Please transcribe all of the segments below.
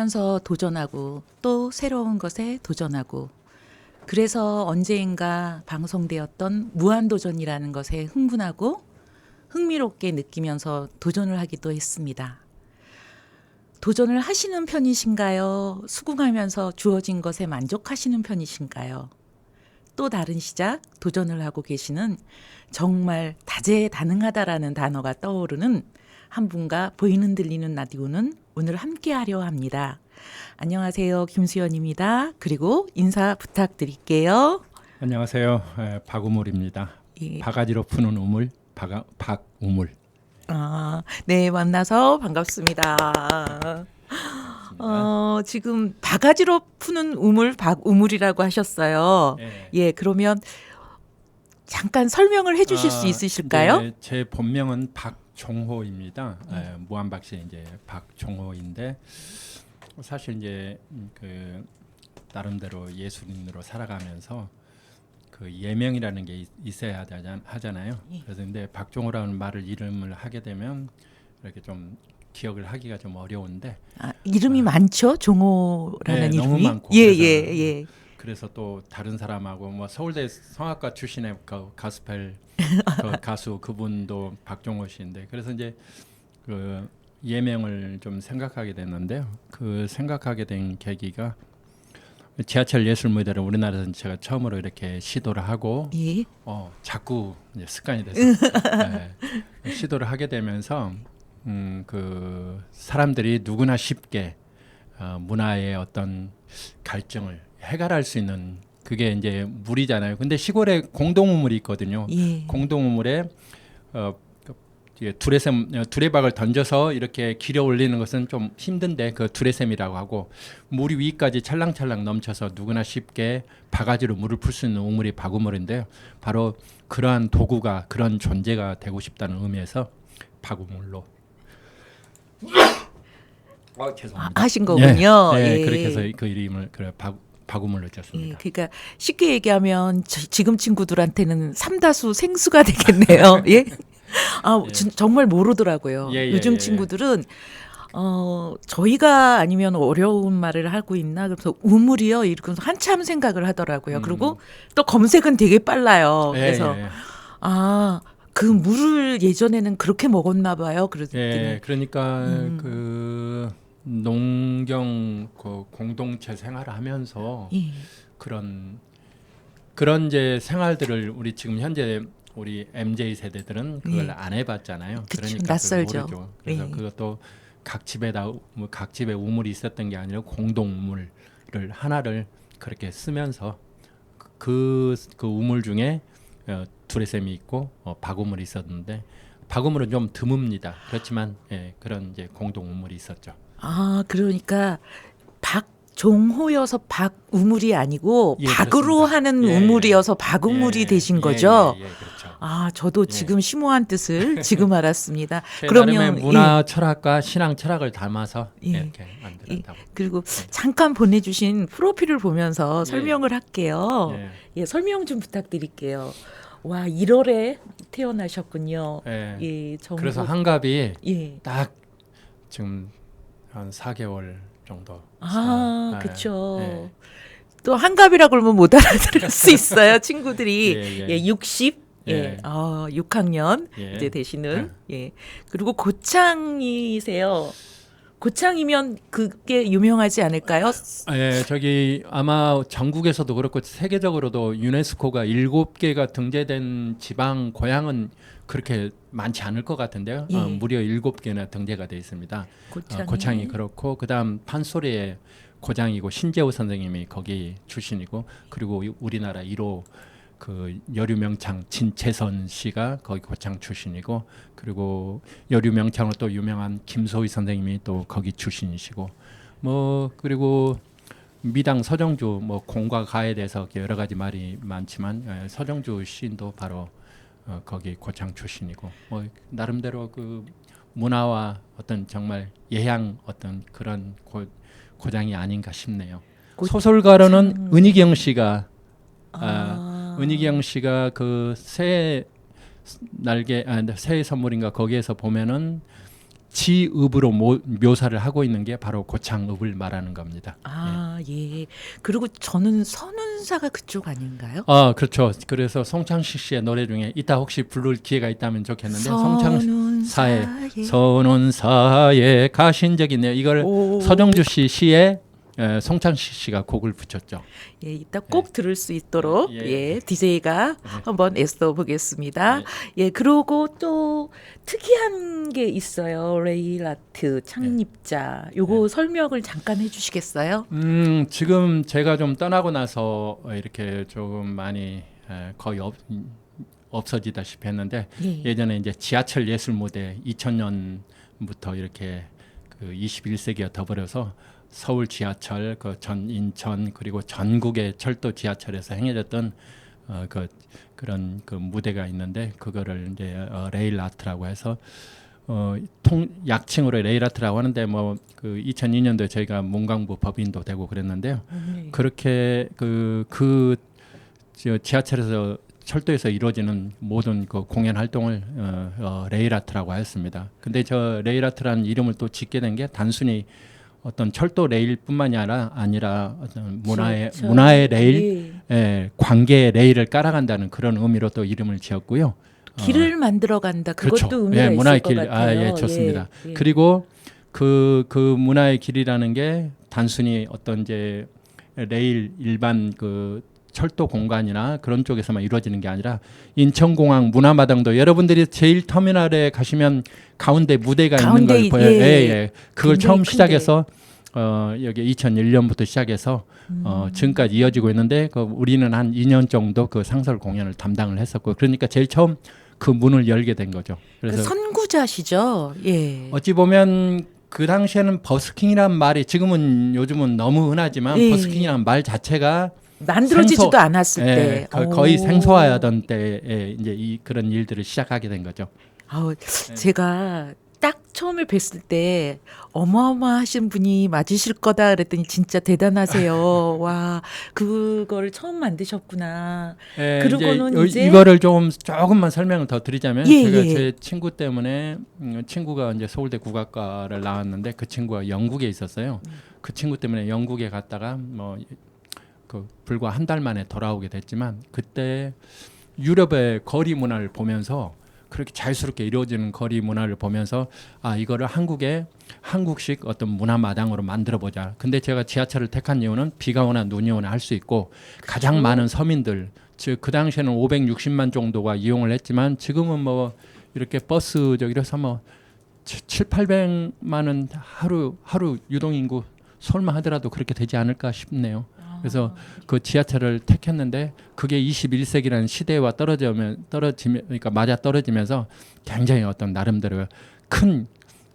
살면서 도전하고 또 새로운 것에 도전하고 그래서 언제인가 방송되었던 무한도전이라는 것에 흥분하고 흥미롭게 느끼면서 도전을 하기도 했습니다. 도전을 하시는 편이신가요? 수긍하면서 주어진 것에 만족하시는 편이신가요? 또 다른 시작, 도전을 하고 계시는 정말 다재다능하다라는 단어가 떠오르는 한 분과 보이는 들리는 라디오는 오늘 함께하려 합니다. 안녕하세요. 김수연입니다. 그리고 인사 부탁드릴게요. 안녕하세요. 박우물입니다. 예. 바가지로 푸는 우물, 박우물. 네, 만나서 반갑습니다. 지금 바가지로 푸는 우물, 박우물이라고 하셨어요. 예, 그러면 잠깐 설명을 해주실 수 있으실까요? 네, 제 본명은 박종호입니다. 무한박씨 이제 박종호인데 사실 이제 그 나름대로 예술인으로 살아가면서 그 예명이라는 게 있어야 하잖아요. 그래서 근데 박종호라는 말을 이름을 하게 되면 이렇게 좀 기억을 하기가 좀 어려운데 이름이 많죠? 종호라는 네, 이름이? 너무 많고 예. 그래서 또 다른 사람하고 뭐 서울대 성악과 출신의 그 가스펠 그 가수 그분도 박종호 씨인데 그래서 이제 그 예명을 좀 생각하게 됐는데요. 그 생각하게 된 계기가 지하철 예술 무대를 우리나라에서 제가 처음으로 이렇게 시도를 하고 예. 자꾸 이제 습관이 돼서 시도를 하게 되면서 그 사람들이 누구나 쉽게 문화의 어떤 갈증을 해결할 수 있는 그게 이제 물이잖아요. 근데 시골에 공동우물이 있거든요. 예. 공동우물에 두레박을 던져서 이렇게 길어 올리는 것은 좀 힘든데 그 두레샘이라고 하고 물이 위까지 찰랑찰랑 넘쳐서 누구나 쉽게 바가지로 물을 풀 수 있는 우물이 박우물인데요. 바로 그러한 도구가 그런 존재가 되고 싶다는 의미에서 박우물로 죄송합니다. 하신 거군요. 네, 예. 그렇게 해서 그 이름을 박우물로 예, 졌습니다. 그러니까 쉽게 얘기하면 지금 친구들한테는 삼다수 생수가 되겠네요. 예. 정말 모르더라고요. 요즘 친구들은 저희가 아니면 어려운 말을 하고 있나 그래서 우물이요 이러면서 한참 생각을 하더라고요. 그리고 또 검색은 되게 빨라요. 그래서 그 물을 예전에는 그렇게 먹었나 봐요. 그랬더니 그러니까 그 농경 그 공동체 생활을 하면서 예. 그런 이제 생활들을 우리 지금 현재 우리 MZ 세대들은 그걸 안 해봤잖아요. 그쵸, 그러니까 낯설죠. 모르죠. 그래서 예. 그것도 각 집에 우물이 있었던 게 아니라 공동 우물을 하나를 그렇게 쓰면서 그 우물 중에 두레샘이 있고 박우물이 있었는데 박우물은 좀 드뭅니다. 그렇지만 그런 이제 공동 우물이 있었죠. 그러니까 박종호여서 박우물이 아니고 예, 박으로 그렇습니다. 하는 우물이어서 박우물이 되신 거죠. 그렇죠. 저도 지금 심오한 뜻을 지금 알았습니다. 나름의 그러면 문화 철학과 신앙 철학을 담아서 예. 이렇게 만들었다고. 그리고 잠깐 보내주신 프로필을 보면서 설명을 할게요. 예. 설명 좀 부탁드릴게요. 와, 1월에 태어나셨군요. 예. 정말 그래서 한갑이 예. 딱 지금 한 4개월 정도. 그렇죠. 또 한갑이라 그러면 못 알아들을 수 있어요. 친구들이 60 6학년 이제 되시는 그리고 고창이세요. 고창이면 그게 유명하지 않을까요? 저기 아마 전국에서도 그렇고 세계적으로도 유네스코가 7개가 등재된 지방 고향은 그렇게 많지 않을 것 같은데요. 무려 7개나 등재가 돼 있습니다. 고창이 그렇고 그다음 판소리의 고장이고 신재호 선생님이 거기 출신이고 그리고 우리나라 1호 그 여류명창 진채선 씨가 거기 고창 출신이고 그리고 여류명창으로 또 유명한 김소희 선생님이 또 거기 출신이시고 뭐 그리고 미당 서정주 뭐 공과 가에 대해서 여러 가지 말이 많지만 서정주 시인도 바로 거기 고창 출신이고 뭐 나름대로 그 문화와 어떤 정말 예향 어떤 그런 고장이 아닌가 싶네요. 소설가로는 은희경 씨가 은희경 씨가 그 새 날개 새의 선물인가 거기에서 보면은 지읍으로 묘사를 하고 있는 게 바로 고창읍을 말하는 겁니다. 예. 그리고 저는 선운사가 그쪽 아닌가요? 그렇죠. 그래서 송창식 씨의 노래 중에 이따 혹시 부를 기회가 있다면 좋겠는데 선운사에 가신 적이 있네요. 이걸 서정주 씨 시에 송창식 씨가 곡을 붙였죠. 예, 이따 꼭 들을 수 있도록 DJ가 한번 애써 보겠습니다. 그리고 또 특이한 게 있어요. 레일아트 창립자. 요거 설명을 잠깐 해주시겠어요? 지금 제가 좀 떠나고 나서 이렇게 조금 많이 거의 없어지다시피 했는데 예전에 이제 지하철 예술 무대 2000년부터 이렇게 그 21세기가 더버려서 서울 지하철, 그 전 인천 그리고 전국의 철도 지하철에서 행해졌던 그런 그 무대가 있는데 그거를 이제 레일 아트라고 해서 약칭으로 레일 아트라고 하는데 뭐 그 2002년도에 저희가 문광부 법인도 되고 그랬는데요. 그렇게 그 지하철에서 철도에서 이루어지는 모든 그 공연 활동을 레일 아트라고 하였습니다. 근데 저 레일 아트라는 이름을 또 짓게 된 게 단순히 어떤 철도 레일뿐만이 아니라 어떤 문화의 레일, 관계의 레일을 깔아간다는 그런 의미로 또 이름을 지었고요. 길을 만들어간다. 그것도 그렇죠. 의미가 있을 문화의 것 길, 같아요. 좋습니다. 그리고 그 문화의 길이라는 게 단순히 어떤 이제 레일 일반 그 철도 공간이나 그런 쪽에서만 이루어지는 게 아니라 인천공항 문화마당도 여러분들이 제1터미널에 가시면 가운데 무대가 있는 걸 보여요. 그걸 처음 시작해서 여기 2001년부터 시작해서 지금까지 이어지고 있는데 우리는 한 2년 정도 그 상설 공연을 담당을 했었고 그러니까 제일 처음 그 문을 열게 된 거죠. 그래서 선구자시죠. 어찌 보면 그 당시에는 버스킹이란 말이 요즘은 너무 흔하지만 버스킹이란 말 자체가 만들어지지도 않았을 때 거의 생소하던 때에 이제 그런 일들을 시작하게 된 거죠. 제가 딱 처음에 뵀을 때 어마어마하신 분이 맞으실 거다 그랬더니 진짜 대단하세요. 와, 그거를 처음 만드셨구나. 그리고는 이제 이거를 조금만 설명을 더 드리자면 제가 제 친구 때문에 친구가 이제 서울대 국악과를 나왔는데 그 친구가 영국에 있었어요. 그 친구 때문에 영국에 갔다가 불과 한 달 만에 돌아오게 됐지만 그때 유럽의 거리 문화를 보면서 그렇게 자유스럽게 이루어지는 거리 문화를 보면서 이거를 한국식 어떤 문화 마당으로 만들어 보자. 근데 제가 지하철을 택한 이유는 비가 오나 눈이 오나 할 수 있고 가장 많은 서민들 즉 그 당시에는 560만 정도가 이용을 했지만 지금은 뭐 이렇게 버스 이래서 7, 800만은 하루 유동인구 설마 하더라도 그렇게 되지 않을까 싶네요. 그래서 그 지하철을 택했는데 그게 21세기라는 시대와 그러니까 맞아 떨어지면서 굉장히 어떤 나름대로 큰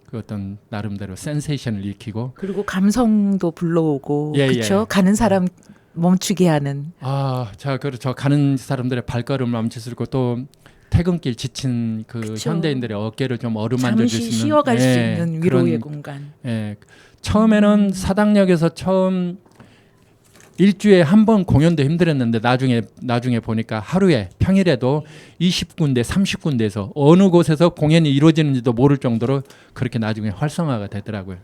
그 어떤 나름대로 센세이션을 일으키고 그리고 감성도 불러오고 그렇죠. 가는 사람 멈추게 하는. 그렇죠. 가는 사람들의 발걸음을 멈출 수 있고 또 퇴근길 지친 현대인들의 어깨를 좀 어루만져 줄 수 있는 잠시 쉬어갈 수 있는 위로의 공간. 처음에는 사당역에서 일주일에 한 번 공연도 힘들었는데 나중에 보니까 하루에 평일에도 20군데 30군데에서 어느 곳에서 공연이 이루어지는지도 모를 정도로 그렇게 나중에 활성화가 되더라고요.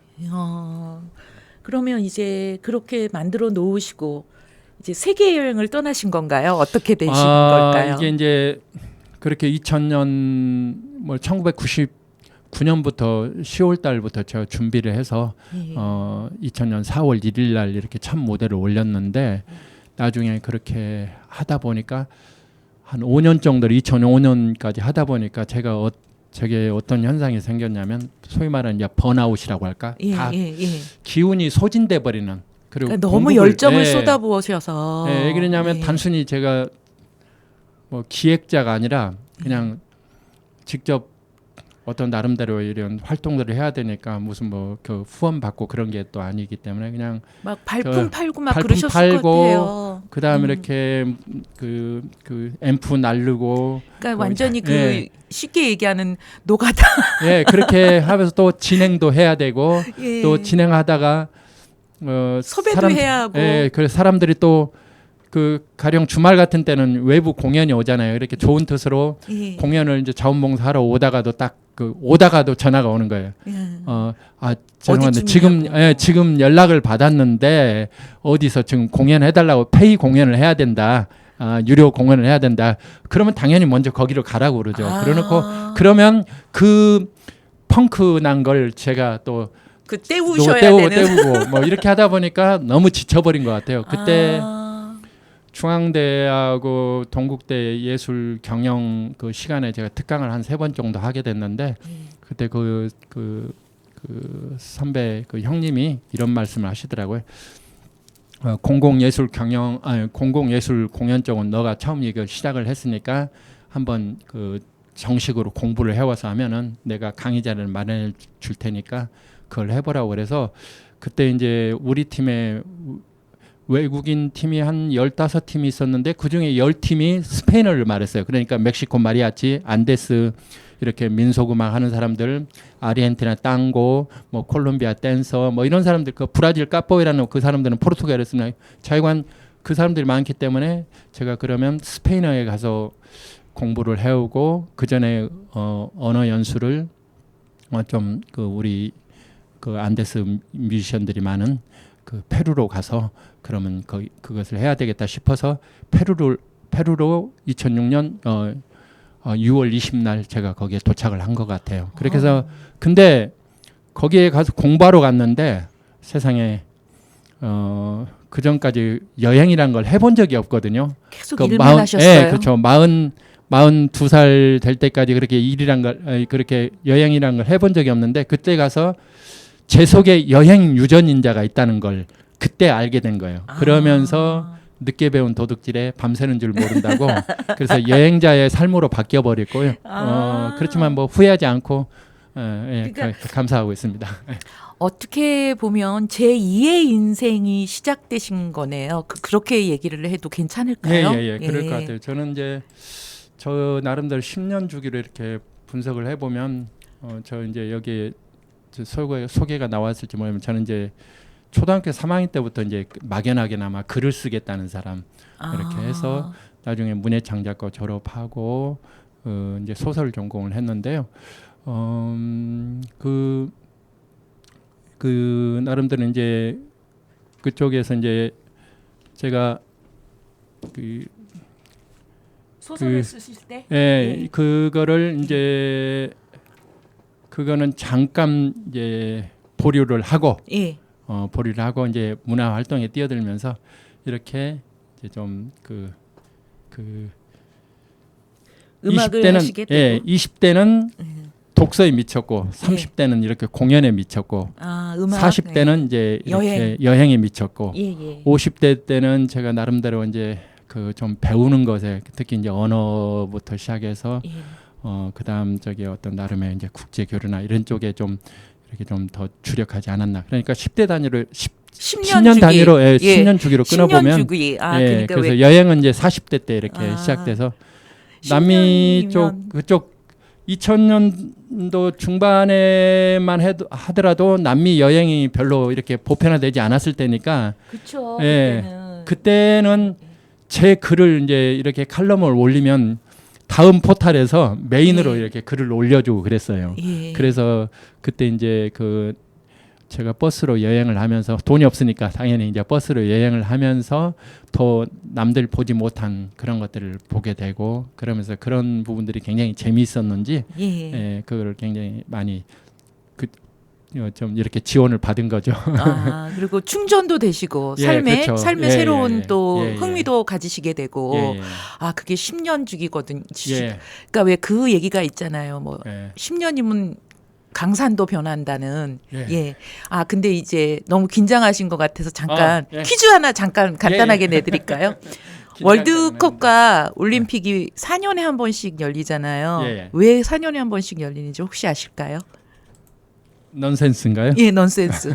그러면 이제 그렇게 만들어 놓으시고 이제 세계 여행을 떠나신 건가요? 어떻게 되신 걸까요? 이게 이제 그렇게 2000년 1999년부터 10월 달부터 제가 준비를 해서 2000년 4월 1일 날 이렇게 첫 무대를 올렸는데 나중에 그렇게 하다 보니까 한 5년 정도를 2005년까지 하다 보니까 제게 어떤 현상이 생겼냐면 소위 말하는 이제 번아웃이라고 할까? 다 기운이 소진돼 버리는 그리고 너무 열정을 쏟아부으셔서 왜 그러냐면 단순히 제가 기획자가 아니라 그냥 직접 어떤 나름대로 이런 활동들을 해야 되니까 무슨 그 후원 받고 그런 게 또 아니기 때문에 그냥 막 발품 팔고 막 그러셨을 것 같아요. 그다음에 이렇게 그 앰프 날르고 그러니까 완전히 쉽게 얘기하는 노가다. 그렇게 하면서 또 진행도 해야 되고 또 진행하다가 섭외도 해야 하고. 그래서 사람들이 또 가령 주말 같은 때는 외부 공연이 오잖아요. 이렇게 좋은 뜻으로 공연을 이제 자원봉사하러 오다가도 딱 그 오다가도 전화가 오는 거예요. 죄송한데 어디쯤이냐고. 지금 연락을 받았는데 어디서 지금 공연해달라고 페이 공연을 해야 된다. 유료 공연을 해야 된다. 그러면 당연히 먼저 거기로 가라고 그러죠. 그래놓고 그러면 그 펑크 난 걸 제가 또 그 때우셔야 되는. 때우고 뭐 이렇게 하다 보니까 너무 지쳐버린 것 같아요. 그때 중앙대하고 동국대 예술 경영 그 시간에 제가 특강을 한 3번 정도 하게 됐는데 그때 그 선배 그 형님이 이런 말씀을 하시더라고요. 공공예술 공연 쪽은 너가 처음 이걸 시작을 했으니까 한번 그 정식으로 공부를 해와서 하면은 내가 강의 자료를 마련해 줄 테니까 그걸 해보라고 그래서 그때 이제 우리 팀에 외국인 팀이 한 15팀이 있었는데 그중에 10팀이 스페인어를 말했어요. 그러니까 멕시코 마리아치, 안데스 이렇게 민속음악 하는 사람들, 아르헨티나 땅고, 뭐 콜롬비아 댄서, 뭐 이런 사람들, 그 브라질 까뽀이라는 그 사람들은 포르투갈에 쓰는 자유관 그 사람들이 많기 때문에 제가 그러면 스페인어에 가서 공부를 해오고 그 전에 언어 연수를 좀 그 우리 그 안데스 뮤지션들이 많은 그 페루로 가서 그러면 그것을 해야 되겠다 싶어서 페루로 2006년 6월 20날 제가 거기에 도착을 한 것 같아요. 그렇게 해서 근데 거기에 가서 공부하러 갔는데 세상에 그 전까지 여행이란 걸 해본 적이 없거든요. 계속 일만 하셨어요. 그렇죠. 42살 될 때까지 그렇게 그렇게 여행이란 걸 해본 적이 없는데 그때 가서 제 속에 여행 유전인자가 있다는 걸 그때 알게 된 거예요. 그러면서 늦게 배운 도둑질에 밤새는 줄 모른다고 그래서 여행자의 삶으로 바뀌어 버렸고요. 그렇지만 뭐 후회하지 않고 그러니까 감사하고 있습니다. 어떻게 보면 제2의 인생이 시작되신 거네요. 그렇게 얘기를 해도 괜찮을까요? 예. 그럴 것 같아요. 저는 이제 저 나름대로 10년 주기로 이렇게 분석을 해보면 저 이제 여기 소개가 나왔을지 모르면 저는 이제 초등학교 3학년 때부터 이제 막연하게나마 글을 쓰겠다는 사람 이렇게 해서 나중에 문예창작과 졸업하고 이제 소설 전공을 했는데요. 그 나름대로 이제 그쪽에서 이제 제가 소설을 쓰실 때, 그거를 이제 그거는 잠깐 이제 보류를 하고. 보류를 하고 이제 문화 활동에 뛰어들면서 이렇게 이제 좀 음악을 20대는 하시게 되고 20대는 독서에 미쳤고 30대는 이렇게 공연에 미쳤고 음악, 40대는 이제 이렇게 여행에 미쳤고 50대 때는 제가 나름대로 이제 그 좀 배우는 것에 특히 이제 언어부터 시작해서 그다음 저기 어떤 나름의 이제 국제 교류나 이런 쪽에 좀 이렇게 좀 더 주력하지 않았나. 그러니까 10대 단위로 10년 단위로 10년 주기로 끊어보면 10년 주기. 그러니까 그래서 여행은 이제 40대 때 이렇게 시작돼서 남미 쪽 그쪽 2000년도 중반에만 하더라도 남미 여행이 별로 이렇게 보편화되지 않았을 때니까 그렇죠. 그때는 제 글을 이제 이렇게 칼럼을 올리면 다음 포탈에서 메인으로 이렇게 글을 올려주고 그랬어요. 그래서 그때 이제 제가 버스로 여행을 하면서 돈이 없으니까 당연히 이제 버스로 여행을 하면서 더 남들 보지 못한 그런 것들을 보게 되고 그러면서 그런 부분들이 굉장히 재미있었는지 그걸 굉장히 많이 좀 이렇게 지원을 받은 거죠. 그리고 충전도 되시고 삶의 그렇죠. 새로운 또 흥미도 가지시게 되고 그게 10년 주기거든요. 그러니까 왜 그 얘기가 있잖아요. 뭐 10년이면 강산도 변한다는. 근데 이제 너무 긴장하신 것 같아서 잠깐 퀴즈 하나 잠깐 간단하게 내드릴까요? 월드컵과 올림픽이 4년에 한 번씩 열리잖아요. 왜 4년에 한 번씩 열리는지 혹시 아실까요? 넌센스인가요? 넌센스.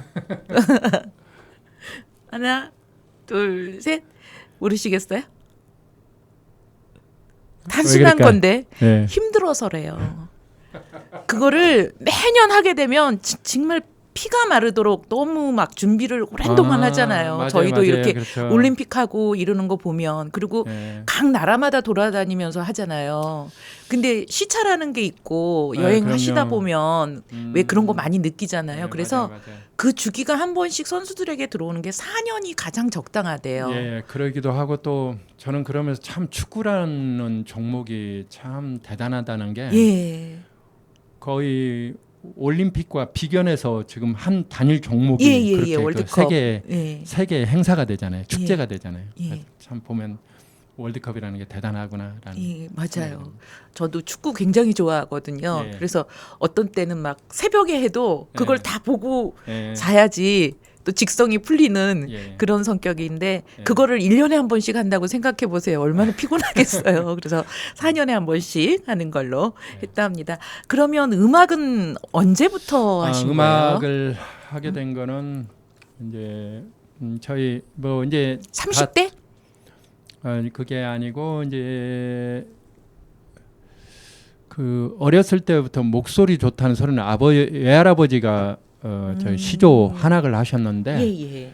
하나, 둘, 셋. 모르시겠어요? 단순한 건데 힘들어서래요. 그거를 매년 하게 되면 정말 피가 마르도록 너무 막 준비를 오랜 동안 하잖아요. 맞아요, 저희도 맞아요. 이렇게 그렇죠. 올림픽하고 이러는 거 보면 그리고 예. 각 나라마다 돌아다니면서 하잖아요. 근데 시차라는 게 있고 네, 여행하시다 그럼요. 보면 왜 그런 거 많이 느끼잖아요. 네, 그래서 맞아요, 맞아요. 그 주기가 한 번씩 선수들에게 들어오는 게 4년이 가장 적당하대요. 예, 그러기도 하고 또 저는 그러면서 참 축구라는 종목이 참 대단하다는 게 예. 거의 올림픽과 비견해서 지금 한 단일 종목이 예, 예, 그렇게 예, 그 월드컵. 세계 예. 행사가 되잖아요. 축제가 되잖아요. 예. 참 보면 월드컵이라는 게 대단하구나라는. 예, 맞아요. 저도 축구 굉장히 좋아하거든요. 예. 그래서 어떤 때는 막 새벽에 해도 그걸 예. 다 보고 예. 자야지 또 직성이 풀리는 예. 그런 성격인데 예. 그거를 1년에 한 번씩 한다고 생각해 보세요. 얼마나 피곤하겠어요. 그래서 4년에 한 번씩 하는 걸로 했다 합니다. 그러면 음악은 언제부터 하신 거예요? 음악을 하게 된 거는 이제 저희 뭐 이제 30대? 그게 아니고 이제 그 어렸을 때부터 목소리 좋다는 소리는 외할아버지가 저희 시조 한학을 하셨는데 예.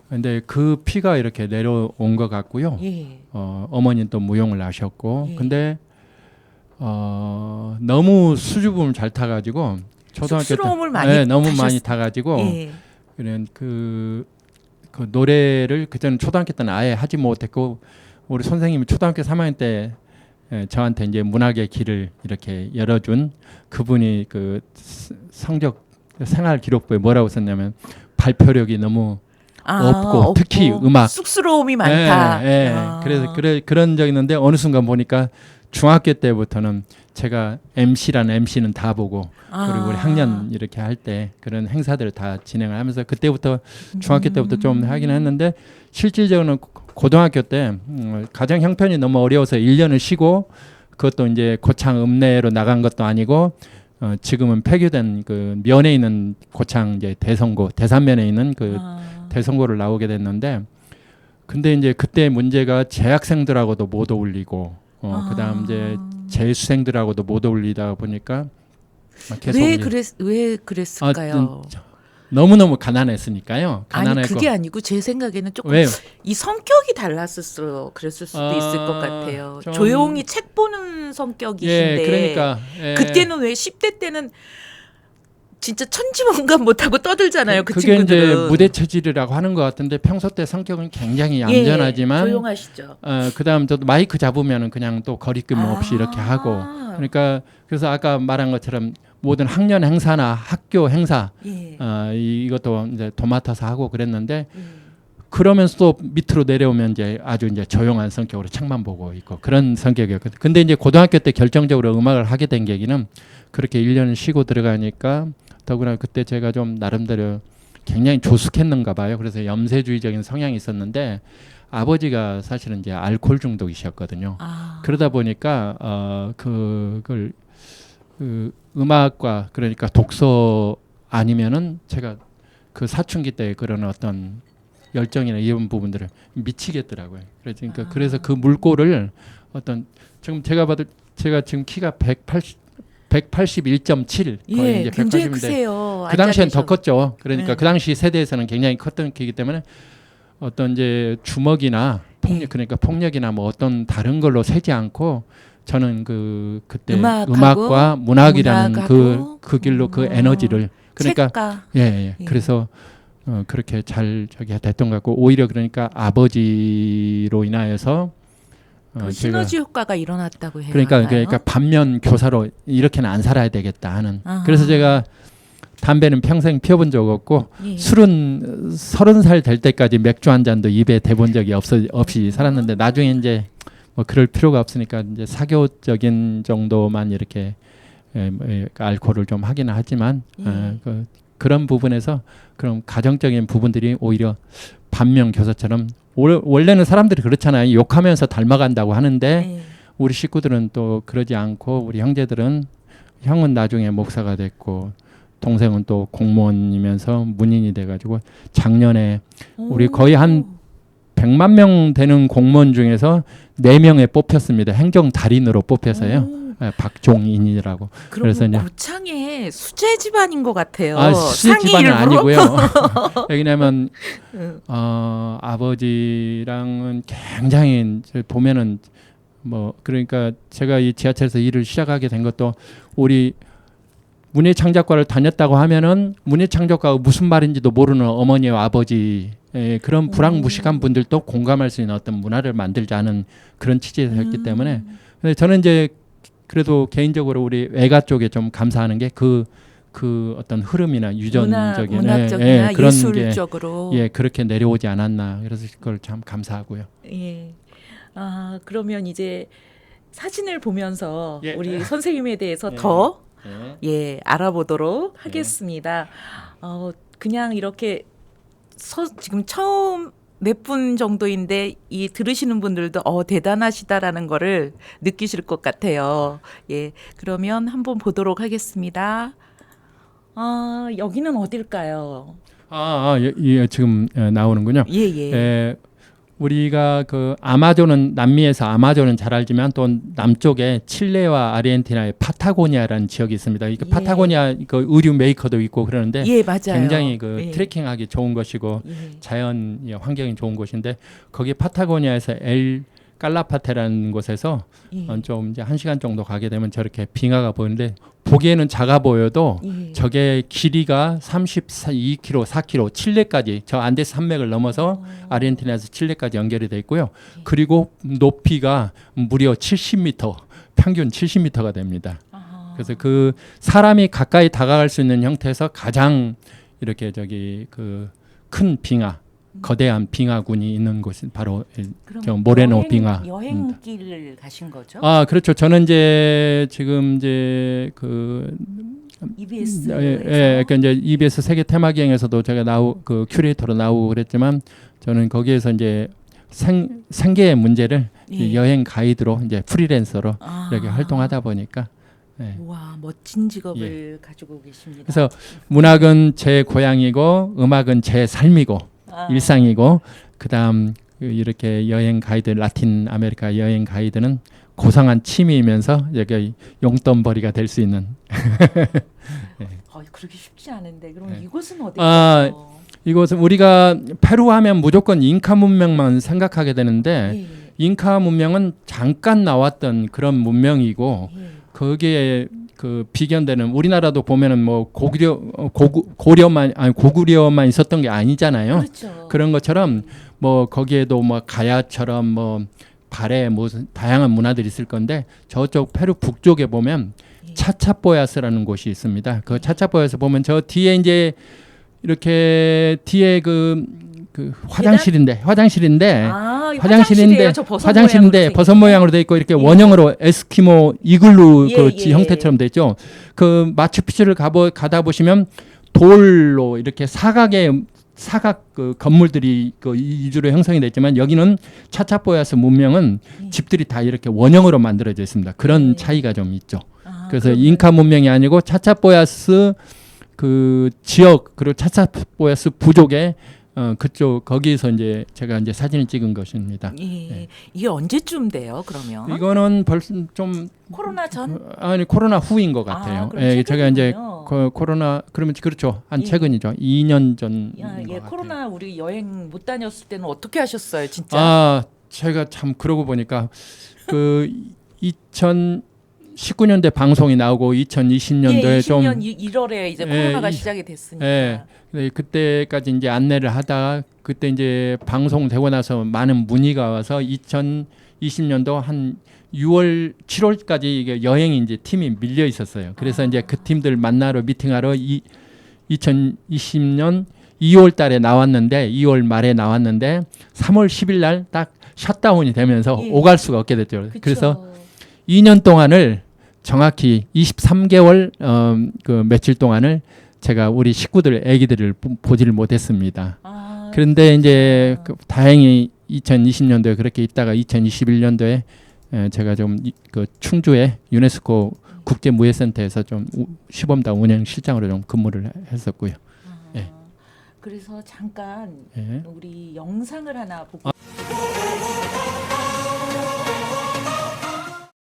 근데 그 피가 이렇게 내려온 것 같고요. 예. 어머니는 또 무용을 하셨고 예. 근데 너무 수줍음을 잘 타가지고 초등학교 쑥스러움을 때 많이 너무 타셨- 많이 타가지고 예. 그런 그 노래를 그때는 초등학교 때는 아예 하지 못했고 우리 선생님이 초등학교 3학년 때 저한테 이제 문학의 길을 이렇게 열어준 그분이 그 성적 생활 기록부에 뭐라고 썼냐면 발표력이 너무 없고 특히 음악 쑥스러움이 많다. 아. 그래서 그런 적이 있는데 어느 순간 보니까 중학교 때부터는 제가 MC는 다 보고 그리고 우리 학년 이렇게 할 때 그런 행사들을 다 진행을 하면서 그때부터 중학교 때부터 좀 하긴 했는데 실질적으로는 고등학교 때 가정 형편이 너무 어려워서 1년을 쉬고 그것도 이제 고창 읍내로 나간 것도 아니고 지금은 폐교된 그 면에 있는 고창 이제 대성고 대산면에 있는 그 대성고를 나오게 됐는데 근데 이제 그때 문제가 재학생들하고도 못 어울리고 그다음 이제 재수생들하고도 못 어울리다 보니까 계속 왜 그랬을까요? 너무너무 가난했으니까요. 아니 그게 아니고 제 생각에는 조금 왜요? 이 성격이 달랐었어. 그랬을 수도 있을 것 같아요. 조용히 책 보는 성격이신데 그러니까 그때는 왜 10대 때는 진짜 천지mon간 못하고 떠들잖아요. 그 그게 친구들은. 이제 무대 체질이라고 하는 것 같은데 평소 때 성격은 굉장히 얌전하지만 조용하시죠. 그다음 저도 마이크 잡으면은 그냥 또 거리낌 없이 이렇게 하고 그러니까 그래서 아까 말한 것처럼 모든 학년 행사나 학교 행사 이것도 이제 도맡아서 하고 그랬는데 그러면서 또 밑으로 내려오면 이제 아주 이제 조용한 성격으로 책만 보고 있고 그런 성격이었거든요. 근데 이제 고등학교 때 결정적으로 음악을 하게 된 계기는 그렇게 1년 쉬고 들어가니까 더구나 그때 제가 좀 나름대로 굉장히 조숙했는가 봐요. 그래서 염세주의적인 성향이 있었는데 아버지가 사실은 이제 알코올 중독이셨거든요. 그러다 보니까 그걸 그 음악과 그러니까 독서 아니면은 제가 그 사춘기 때 그런 어떤 열정이나 이런 부분들을 미치겠더라고요. 그래서 그 물꼬를 어떤 지금 제가 봐도 제가 지금 키가 181.7 거의 이제 굉장히 180인데 크세요. 그 당시엔 더 컸죠. 그러니까 네. 그 당시 세대에서는 굉장히 컸던 키이기 때문에 어떤 이제 주먹이나 폭력 그러니까 폭력이나 뭐 어떤 다른 걸로 세지 않고 저는 그때 음악과 문학이라는 그 길로 그 에너지를 그러니까 책가. 그래서 그렇게 잘 저기 됐던 것 같고 오히려 그러니까 아버지로 인하여서 그 시너지 효과가 일어났다고 해요. 그러니까 반면 교사로 이렇게는 안 살아야 되겠다 하는. 그래서 제가 담배는 평생 피워본 적 없고 술은 30살 될 때까지 맥주 한 잔도 입에 대본 적이 없이 살았는데 나중에 이제 뭐 그럴 필요가 없으니까 이제 사교적인 정도만 이렇게 알코올을 좀 하기는 하지만 그런 부분에서 그런 가정적인 부분들이 오히려 반면 교사처럼 원래는 사람들이 그렇잖아요. 욕하면서 닮아간다고 하는데 우리 식구들은 또 그러지 않고 우리 형제들은 형은 나중에 목사가 됐고 동생은 또 공무원이면서 문인이 돼가지고 작년에 우리 거의 한 100만 명 되는 공무원 중에서 4명에 뽑혔습니다. 행정 달인으로 뽑혀서요. 박종인이라고. 그래서 고창의 수제 집안인 것 같아요. 수제 집안은 아니고요. 왜냐하면 아버지랑은 굉장히 보면은 뭐 그러니까 제가 이 지하철에서 일을 시작하게 된 것도 우리 문예창작과를 다녔다고 하면은 문예창작과가 무슨 말인지도 모르는 어머니와 아버지 그런 불황무식한 분들도 공감할 수 있는 어떤 문화를 만들자는 그런 취지에서 했기 때문에 근데 저는 이제 그래도 개인적으로 우리 외가 쪽에 좀 감사하는 게 그 어떤 흐름이나 유전적인 문학적이나 그런 예술적으로 게 그렇게 내려오지 않았나 그래서 그걸 참 감사하고요. 예. 그러면 이제 사진을 보면서 우리 선생님에 대해서 더 알아보도록 하겠습니다. 그냥 이렇게 지금 처음 몇 분 정도인데 이 들으시는 분들도 대단하시다라는 거를 느끼실 것 같아요. 예, 그러면 한번 보도록 하겠습니다. 여기는 어딜까요? 지금 나오는군요. 예. 우리가 그 남미에서 아마존은 잘 알지만 또 남쪽에 칠레와 아르헨티나의 파타고니아라는 지역이 있습니다. 이게 파타고니아 그 의류 메이커도 있고 그러는데 맞아요. 굉장히 트레킹하기 좋은 곳이고 자연 환경이 좋은 곳인데 거기 파타고니아에서 엘 깔라파테라는 곳에서 좀 이제 1시간 정도 가게 되면 저렇게 빙하가 보이는데 보기에는 작아 보여도 저게 길이가 32km, 4km, 칠레까지 저 안데스 산맥을 넘어서 아르헨티나에서 칠레까지 연결이 돼 있고요. 그리고 높이가 무려 70m, 평균 70m가 됩니다. 그래서 그 사람이 가까이 다가갈 수 있는 형태에서 가장 이렇게 그 큰 빙하 거대한 빙하군이 있는 곳이 바로 저 모레노 빙하. 여행길을 가신 거죠? 그렇죠. 저는 이제 지금 이제 그 EBS 그러니까 이제 EBS 세계 테마기행에서도 제가 그 큐레이터로 나오고 그랬지만 저는 거기에서 이제 생계의 문제를 여행 가이드로 이제 프리랜서로 이렇게 활동하다 보니까 와, 멋진 직업을 가지고 계십니다. 그래서 문학은 제 고향이고 음악은 제 삶이고 일상이고 그다음 이렇게 여행 가이드 라틴 아메리카 여행 가이드는 고상한 취미이면서 여기 용돈벌이가 될 수 있는. 그렇게 쉽지 않은데 그럼 이곳은 어디예요? 이곳은 우리가 페루 하면 무조건 잉카 문명만 생각하게 되는데 잉카 문명은 잠깐 나왔던 그런 문명이고 거기에 그 비견되는 우리나라도 보면은 뭐 고구려만 있었던 게 아니잖아요. 그렇죠. 그런 것처럼 뭐 거기에도 뭐 가야처럼 뭐 발에 무슨 다양한 문화들이 있을 건데 저쪽 페루 북쪽에 보면 차차뽀야스라는 곳이 있습니다. 그 차차뽀야스 보면 저 뒤에 이제 이렇게 뒤에 그 화장실인데 버섯 모양으로 돼 있고 이렇게 원형으로 에스키모 이글루 형태처럼 돼 있죠. 그 마추픽추를 가다 보시면 돌로 이렇게 사각 그 건물들이 그 이주로 형성이 됐지만 여기는 차차뽀야스 문명은 집들이 다 이렇게 원형으로 만들어져 있습니다. 그런 차이가 좀 있죠. 그래서 잉카 문명이 아니고 차차뽀야스 그 지역 그리고 차차뽀야스 부족의 그쪽 거기에서 이제 제가 이제 사진을 찍은 것입니다. 이게 언제쯤 돼요? 그러면 이거는 벌써 좀 코로나 전? 아니 코로나 후인 것 같아요. 제가 이제 코로나 그러면 그렇죠. 최근이죠. 2년 전. 코로나 우리 여행 못 다녔을 때는 어떻게 하셨어요, 진짜? 제가 참 그러고 보니까 그 2019년대 방송이 나오고 2020년도에 20년 1월에 이제 코로나가 시작이 됐으니까. 그때까지 이제 안내를 하다가 그때 이제 방송되고 나서 많은 문의가 와서 2020년도 한 6월, 7월까지 이게 여행이 이제 팀이 밀려 있었어요. 그래서 이제 그 팀들 만나러 미팅하러 2020년 2월 달에 나왔는데 2월 말에 나왔는데 3월 10일 날 딱 셧다운이 되면서 오갈 수가 없게 됐죠. 그래서 2년 동안을 정확히 23개월 그 며칠 동안을 제가 우리 식구들, 아기들을 보지를 못했습니다. 그런데 이제 다행히 2020년도에 그렇게 있다가 2021년도에 제가 좀 그 충주의 유네스코 국제무예센터에서 좀 시범단 운영 실장으로 좀 근무를 했었고요. 그래서 잠깐 우리 영상을 하나 보고.